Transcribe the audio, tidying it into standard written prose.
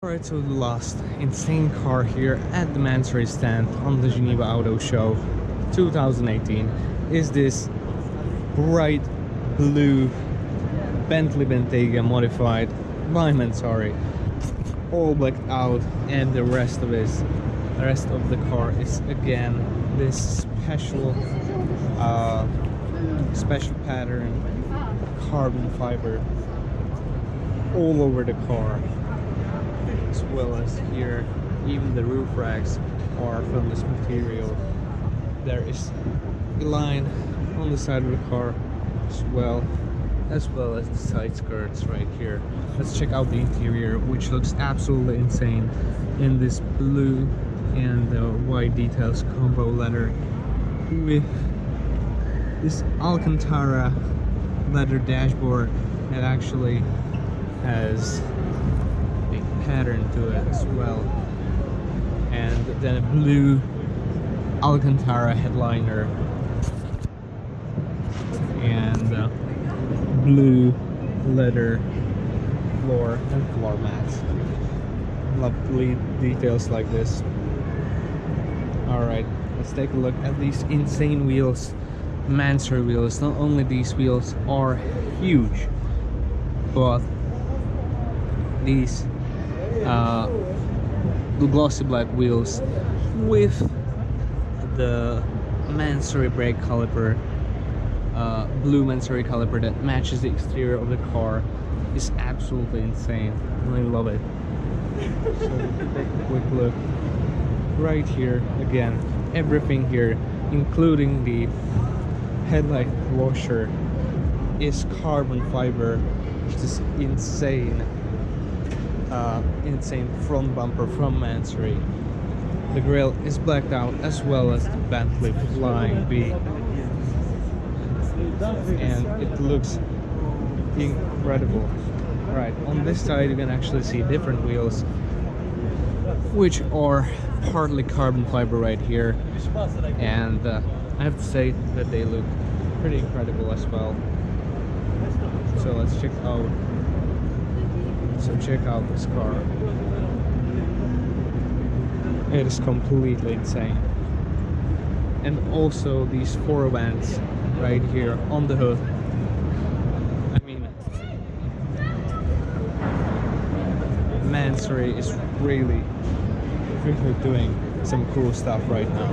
Alright, so the last insane car here at the Mansory stand on the Geneva Auto Show 2018 is this bright blue Bentley Bentayga modified by Mansory, all blacked out, and the rest of the car is again this special pattern carbon fiber all over the car, as well as here. Even the roof racks are from this material. There is a line on the side of the car as well as the side skirts right here. Let's check out the interior, which looks absolutely insane in this blue and white details combo leather with this Alcantara leather dashboard that actually has a pattern to it as well, and then a blue Alcantara headliner and blue leather floor and floor mats. Lovely details like this. Alright, let's take a look at these insane wheels, Mansory wheels. Not only these wheels are huge, but these glossy black wheels with the Mansory brake caliper, blue Mansory caliper that matches the exterior of the car is absolutely insane. I love it. So take a quick look right here. Again, everything here, including the headlight washer, is carbon fiber, which is insane. Insane front bumper from Mansory. The grille is blacked out, as well as the Bentley Flying B, and it looks incredible. Right, on this side you can actually see different wheels, which are partly carbon fiber right here, and I have to say that they look pretty incredible as well. So let's check out. Check out this car. It is completely insane. And also these 4 vents right here on the hood. I mean, Mansory is really doing some cool stuff right now.